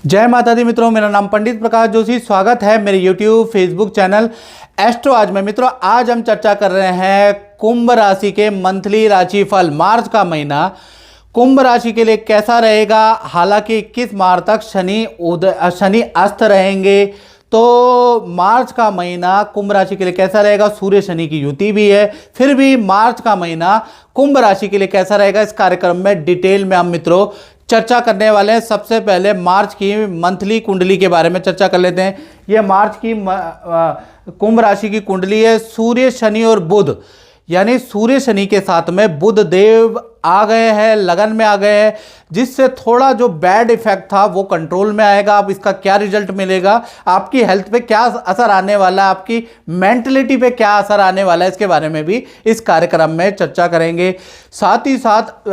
जय माता दी मित्रों, मेरा नाम पंडित प्रकाश जोशी। स्वागत है मेरे YouTube फेसबुक चैनल एस्ट्रो आज में। मित्रों, आज हम चर्चा कर रहे हैं कुंभ राशि के मंथली राशिफल। मार्च का महीना कुंभ राशि के लिए कैसा रहेगा। हालांकि 21 मार्च तक शनि अस्त रहेंगे, तो मार्च का महीना कुंभ राशि के लिए कैसा रहेगा। सूर्य शनि की युति भी है, फिर भी मार्च का महीना कुंभ राशि के लिए कैसा रहेगा, इस कार्यक्रम में डिटेल में हम मित्रों चर्चा करने वाले हैं। सबसे पहले मार्च की मंथली कुंडली के बारे में चर्चा कर लेते हैं। यह मार्च की कुंभ राशि की कुंडली है। सूर्य शनि और बुध, यानी सूर्य शनि के साथ में बुध देव आ गए हैं, लगन में आ गए हैं, जिससे थोड़ा जो बैड इफेक्ट था वो कंट्रोल में आएगा। अब इसका क्या रिजल्ट मिलेगा, आपकी हेल्थ पे क्या असर आने वाला है, आपकी मेंटलिटी पे क्या असर आने वाला है, इसके बारे में भी इस कार्यक्रम में चर्चा करेंगे। साथ ही साथ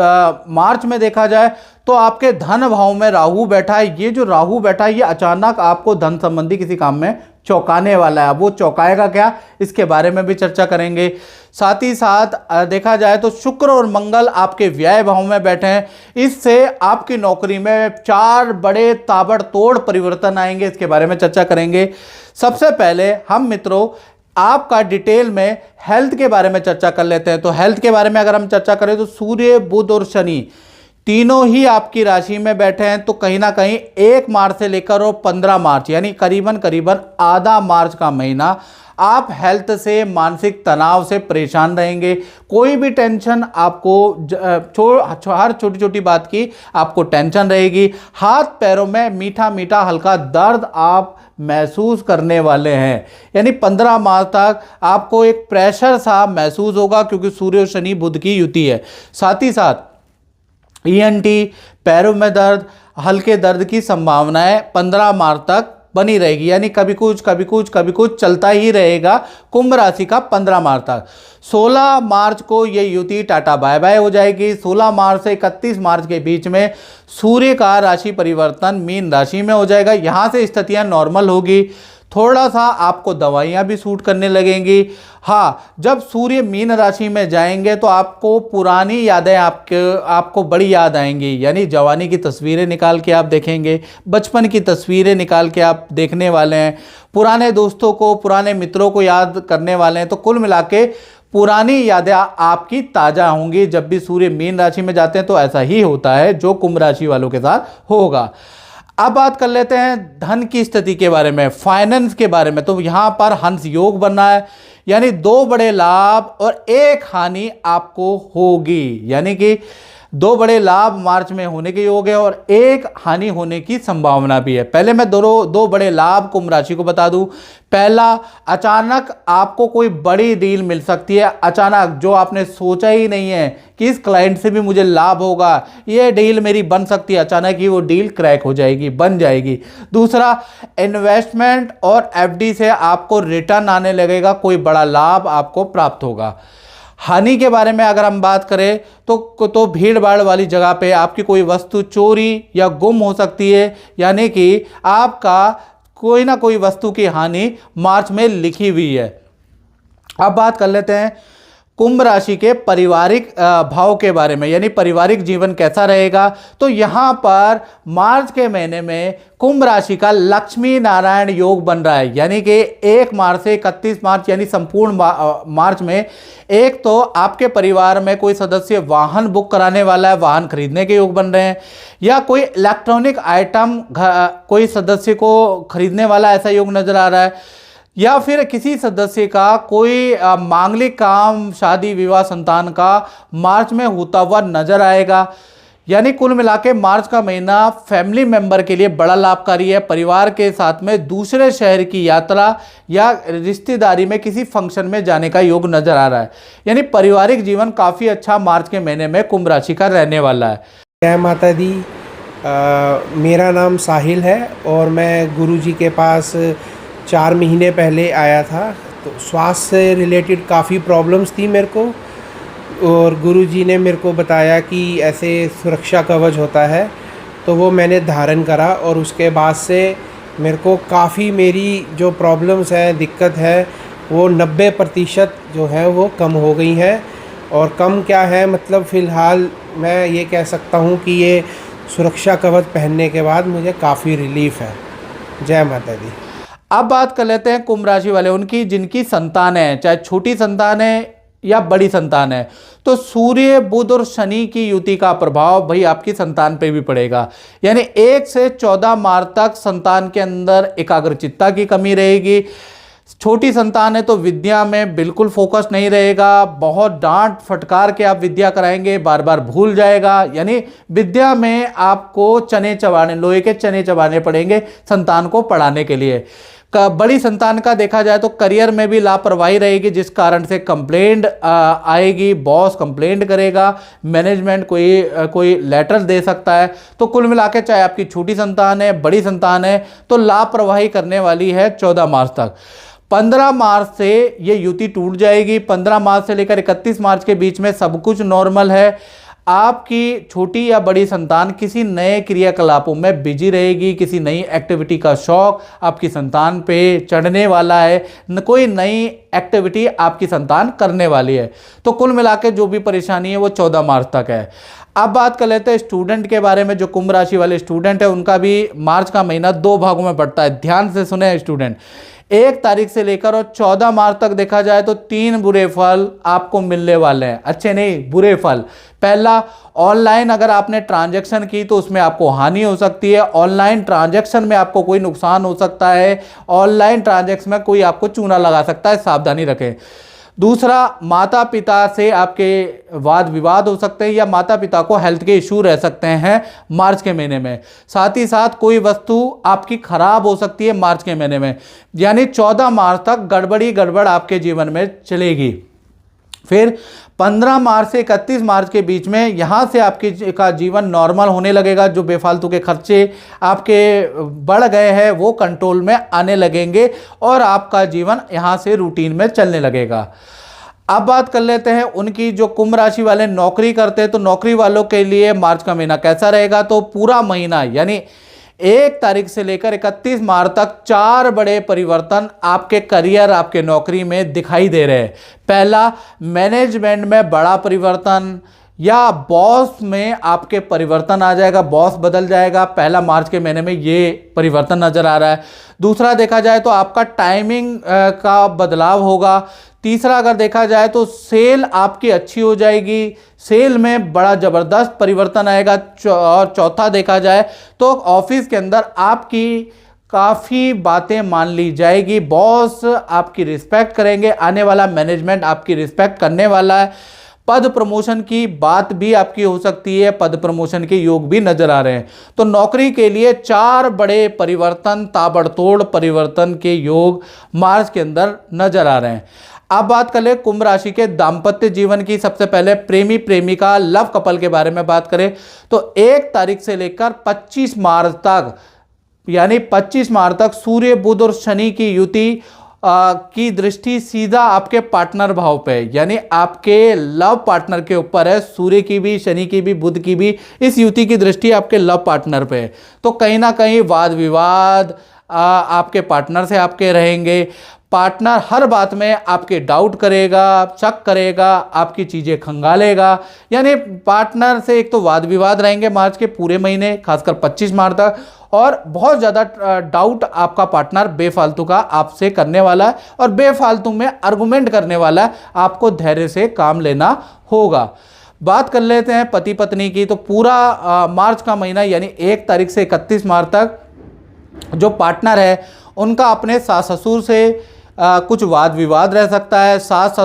मार्च में देखा जाए तो आपके धन भाव में राहु बैठा है। ये जो राहु बैठा है ये अचानक आपको धन संबंधी किसी काम में चौंकाने वाला है। वो चौंकाएगा क्या, इसके बारे में भी चर्चा करेंगे। साथ ही साथ देखा जाए तो शुक्र और मंगल आपके व्यय भाव में बैठे हैं। इससे आपकी नौकरी में 4 बड़े ताबड़तोड़ परिवर्तन आएंगे, इसके बारे में चर्चा करेंगे। सबसे पहले हम मित्रों आपका डिटेल में हेल्थ के बारे में चर्चा कर लेते हैं। तो हेल्थ के बारे में अगर हम चर्चा करें तो सूर्य बुध और शनि तीनों ही आपकी राशि में बैठे हैं। तो कहीं ना कहीं 1 मार्च से लेकर और 15 मार्च यानी करीबन आधा मार्च का महीना आप हेल्थ से, मानसिक तनाव से परेशान रहेंगे। कोई भी टेंशन आपको हर छोटी छोटी बात की आपको टेंशन रहेगी। हाथ पैरों में मीठा मीठा हल्का दर्द आप महसूस करने वाले हैं। यानी 15 मार्च तक आपको एक प्रेशर सा महसूस होगा, क्योंकि सूर्य और शनि बुध की युति है। साथ ही साथ ईएनटी, पैरों में दर्द, हल्के दर्द की संभावनाएं 15 मार्च तक बनी रहेगी। यानी कभी कुछ चलता ही रहेगा कुंभ राशि का 15 मार्च तक। 16 मार्च को ये युति टाटा बाय बाय हो जाएगी। 16 मार्च से 31 मार्च के बीच में सूर्य का राशि परिवर्तन मीन राशि में हो जाएगा। यहाँ से स्थितियाँ नॉर्मल होगी। थोड़ा सा आपको दवाइयाँ भी सूट करने लगेंगी। हाँ, जब सूर्य मीन राशि में जाएंगे तो आपको पुरानी यादें आपको बड़ी याद आएंगी। यानी जवानी की तस्वीरें निकाल के आप देखेंगे, बचपन की तस्वीरें निकाल के आप देखने वाले हैं, पुराने दोस्तों को, पुराने मित्रों को याद करने वाले हैं। तो कुल मिला के पुरानी यादें आपकी ताज़ा होंगी। जब भी सूर्य मीन राशि में जाते हैं तो ऐसा ही होता है, जो कुंभ राशि वालों के साथ होगा। अब बात कर लेते हैं धन की स्थिति के बारे में, फाइनेंस के बारे में। तो यहाँ पर हंस योग बनना है, यानी 2 बड़े लाभ और 1 हानि आपको होगी। यानी कि 2 बड़े लाभ मार्च में होने के योग है और 1 हानि होने की संभावना भी है। पहले मैं 2 बड़े लाभ कुंभ राशि को बता दूं। पहला, अचानक आपको कोई बड़ी डील मिल सकती है। अचानक जो आपने सोचा ही नहीं है कि इस क्लाइंट से भी मुझे लाभ होगा, ये डील मेरी बन सकती है, अचानक ही वो डील क्रैक हो जाएगी, बन जाएगी। दूसरा, इन्वेस्टमेंट और एफडी से आपको रिटर्न आने लगेगा, कोई बड़ा लाभ आपको प्राप्त होगा। हानि के बारे में अगर हम बात करें तो भीड़ भाड़ वाली जगह पे आपकी कोई वस्तु चोरी या गुम हो सकती है। यानी कि आपका कोई ना कोई वस्तु की हानि मार्च में लिखी हुई है। अब बात कर लेते हैं कुंभ राशि के पारिवारिक भाव के बारे में, यानी पारिवारिक जीवन कैसा रहेगा। तो यहाँ पर मार्च के महीने में कुंभ राशि का लक्ष्मी नारायण योग बन रहा है। यानी कि 1 मार्च से 31 मार्च यानी संपूर्ण मार्च में एक तो आपके परिवार में कोई सदस्य वाहन बुक कराने वाला है, वाहन खरीदने के योग बन रहे हैं, या कोई इलेक्ट्रॉनिक आइटम कोई सदस्य को खरीदने वाला ऐसा योग नजर आ रहा है, या फिर किसी सदस्य का कोई मांगलिक काम, शादी विवाह, संतान का मार्च में होता हुआ नजर आएगा। यानी कुल मिला के मार्च का महीना फैमिली मेंबर के लिए बड़ा लाभकारी है। परिवार के साथ में दूसरे शहर की यात्रा या रिश्तेदारी में किसी फंक्शन में जाने का योग नजर आ रहा है। यानी पारिवारिक जीवन काफ़ी अच्छा मार्च के महीने में कुंभ राशि का रहने वाला है। जय माता दी। मेरा नाम साहिल है और मैं गुरुजी के पास 4 महीने पहले आया था। तो स्वास्थ्य से रिलेटेड काफ़ी प्रॉब्लम्स थी मेरे को, और गुरुजी ने मेरे को बताया कि ऐसे सुरक्षा कवच होता है, तो वो मैंने धारण करा और उसके बाद से मेरे को काफ़ी मेरी जो प्रॉब्लम्स हैं, दिक्कत है, वो 90% जो है वो कम हो गई हैं। और कम क्या है, मतलब फ़िलहाल मैं ये कह सकता हूँ कि ये सुरक्षा कवच पहनने के बाद मुझे काफ़ी रिलीफ है। जय माता दी। अब बात कर लेते हैं कुंभ राशि वाले उनकी, जिनकी संतान है, चाहे छोटी संतान है या बड़ी संतान है। तो सूर्य बुध और शनि की युति का प्रभाव भाई आपकी संतान पे भी पड़ेगा। यानी 1 से 14 मार्च तक संतान के अंदर एकाग्रचित्ता की कमी रहेगी। छोटी संतान है तो विद्या में बिल्कुल फोकस नहीं रहेगा, बहुत डांट फटकार के आप विद्या कराएंगे, बार बार भूल जाएगा। यानी विद्या में आपको चने चबाने, लोहे के चने चबाने पड़ेंगे संतान को पढ़ाने के लिए। बड़ी संतान का देखा जाए तो करियर में भी लापरवाही रहेगी, जिस कारण से कंप्लेंट आएगी, बॉस कंप्लेंट करेगा, मैनेजमेंट कोई लेटर दे सकता है। तो कुल मिला के चाहे आपकी छोटी संतान है, बड़ी संतान है, तो लापरवाही करने वाली है 14 मार्च तक। 15 मार्च से ये युति टूट जाएगी। 15 मार्च से लेकर 31 मार्च के बीच में सब कुछ नॉर्मल है। आपकी छोटी या बड़ी संतान किसी नए क्रियाकलापों में बिजी रहेगी, किसी नई एक्टिविटी का शौक आपकी संतान पे चढ़ने वाला है, कोई नई एक्टिविटी आपकी संतान करने वाली है। तो कुल मिला के जो भी परेशानी है वो 14 मार्च तक है। अब बात कर लेते हैं स्टूडेंट के बारे में। जो कुंभ राशि वाले स्टूडेंट है उनका भी मार्च का महीना 2 भागों में पड़ता है। ध्यान से सुने स्टूडेंट, 1 तारीख से लेकर और 14 मार्च तक देखा जाए तो 3 बुरे फल आपको मिलने वाले हैं। अच्छे नहीं, बुरे फल। पहला, ऑनलाइन अगर आपने ट्रांजैक्शन की तो उसमें आपको हानि हो सकती है। ऑनलाइन ट्रांजैक्शन में आपको कोई नुकसान हो सकता है। ऑनलाइन ट्रांजैक्शन में कोई आपको चूना लगा सकता है, सावधानी रखें। दूसरा, माता पिता से आपके वाद विवाद हो सकते हैं या माता पिता को हेल्थ के इशू रह सकते हैं मार्च के महीने में। साथ ही साथ कोई वस्तु आपकी खराब हो सकती है मार्च के महीने में। यानी 14 मार्च तक गड़बड़ आपके जीवन में चलेगी। फिर 15 मार्च से 31 मार्च के बीच में यहाँ से आपकी का जीवन नॉर्मल होने लगेगा। जो बेफालतू के खर्चे आपके बढ़ गए हैं वो कंट्रोल में आने लगेंगे और आपका जीवन यहाँ से रूटीन में चलने लगेगा। अब बात कर लेते हैं उनकी, जो कुंभ राशि वाले नौकरी करते हैं तो नौकरी वालों के लिए मार्च का महीना कैसा रहेगा। तो पूरा महीना यानी 1 तारीख से लेकर 31 मार्च तक 4 बड़े परिवर्तन आपके करियर, आपके नौकरी में दिखाई दे रहे हैं। पहला, मैनेजमेंट में बड़ा परिवर्तन या बॉस में आपके परिवर्तन आ जाएगा, बॉस बदल जाएगा। पहला मार्च के महीने में ये परिवर्तन नजर आ रहा है। दूसरा, देखा जाए तो आपका टाइमिंग का बदलाव होगा। तीसरा, अगर देखा जाए तो सेल आपकी अच्छी हो जाएगी, सेल में बड़ा ज़बरदस्त परिवर्तन आएगा। और चौथा, देखा जाए तो ऑफिस के अंदर आपकी काफ़ी बातें मान ली जाएगी, बॉस आपकी रिस्पेक्ट करेंगे, आने वाला मैनेजमेंट आपकी रिस्पेक्ट करने वाला है। पद प्रमोशन की बात भी आपकी हो सकती है, पद प्रमोशन के योग भी नजर आ रहे हैं। तो नौकरी के लिए 4 बड़े परिवर्तन, ताबड़तोड़ परिवर्तन के योग मार्च के अंदर नजर आ रहे हैं। अब बात कर ले कुंभ राशि के दाम्पत्य जीवन की। सबसे पहले प्रेमी प्रेमिका लव कपल के बारे में बात करें तो 1 तारीख से लेकर 25 मार्च तक, यानी 25 मार्च तक सूर्य बुध और शनि की युति की दृष्टि सीधा आपके पार्टनर भाव पे, यानी आपके लव पार्टनर के ऊपर है। सूर्य की भी, शनि की भी, बुध की भी इस युति की दृष्टि आपके लव पार्टनर पे है। तो कहीं ना कहीं वाद विवाद आपके पार्टनर से आपके रहेंगे। पार्टनर हर बात में आपके डाउट करेगा, शक करेगा, आपकी चीज़ें खंगालेगा। यानी पार्टनर से एक तो वाद विवाद रहेंगे मार्च के पूरे महीने, खासकर 25 मार्च तक, और बहुत ज़्यादा डाउट आपका पार्टनर बेफालतू का आपसे करने वाला है और बेफालतू में आर्गुमेंट करने वाला है। आपको धैर्य से काम लेना होगा। बात कर लेते हैं पति पत्नी की। तो पूरा मार्च का महीना यानी 1 तारीख से 31 मार्च तक जो पार्टनर है उनका अपने सास ससुर से कुछ वाद विवाद रह सकता है। सास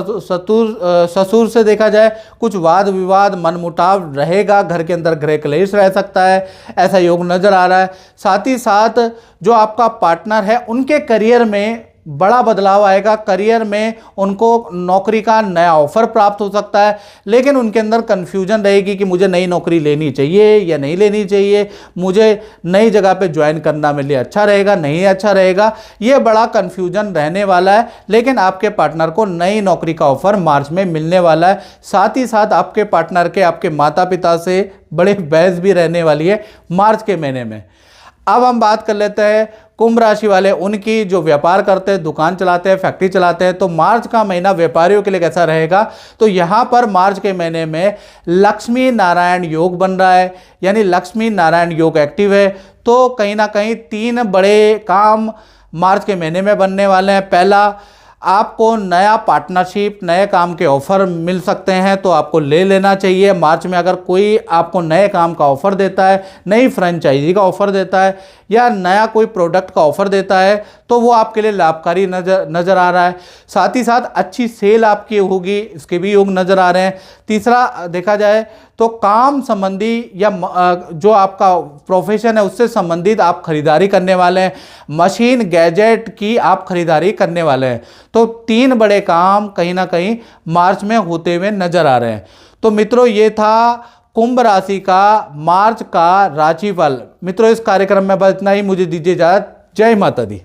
ससुर से देखा जाए कुछ वाद विवाद, मनमुटाव रहेगा, घर के अंदर गृह क्लेश रह सकता है, ऐसा योग नज़र आ रहा है। साथ ही साथ जो आपका पार्टनर है उनके करियर में बड़ा बदलाव आएगा। करियर में उनको नौकरी का नया ऑफर प्राप्त हो सकता है, लेकिन उनके अंदर कन्फ्यूजन रहेगी कि मुझे नई नौकरी लेनी चाहिए या नहीं लेनी चाहिए, मुझे नई जगह पे ज्वाइन करना मेरे लिए अच्छा रहेगा, नहीं अच्छा रहेगा। ये बड़ा कन्फ्यूजन रहने वाला है, लेकिन आपके पार्टनर को नई नौकरी का ऑफर मार्च में मिलने वाला है। साथ ही साथ आपके पार्टनर के, आपके माता पिता से बड़े बहस भी रहने वाली है मार्च के महीने में। अब हम बात कर लेते हैं कुंभ राशि वाले, उनकी जो व्यापार करते हैं, दुकान चलाते हैं, फैक्ट्री चलाते हैं, तो मार्च का महीना व्यापारियों के लिए कैसा रहेगा? तो यहाँ पर मार्च के महीने में लक्ष्मी नारायण योग बन रहा है, यानी लक्ष्मी नारायण योग एक्टिव है। तो कहीं ना कहीं 3 बड़े काम मार्च के महीने में बनने वाले हैं। पहला, आपको नया पार्टनरशिप, नए काम के ऑफर मिल सकते हैं, तो आपको ले लेना चाहिए। मार्च में अगर कोई आपको नए काम का ऑफर देता है, नई फ्रेंचाइजी का ऑफर देता है या नया कोई प्रोडक्ट का ऑफर देता है, तो वो आपके लिए लाभकारी नज़र आ रहा है। साथ ही साथ अच्छी सेल आपकी होगी, इसके भी योग नज़र आ रहे हैं। तीसरा देखा जाए तो काम संबंधी या जो आपका प्रोफेशन है उससे संबंधित आप खरीदारी करने वाले हैं, मशीन गैजेट की आप खरीदारी करने वाले हैं। तो 3 बड़े काम कहीं ना कहीं मार्च में होते हुए नजर आ रहे हैं। तो मित्रों, ये था कुंभ राशि का मार्च का राशिफल। मित्रों, इस कार्यक्रम में बस इतना ही। मुझे दीजिए इजाजत। जय माता दी।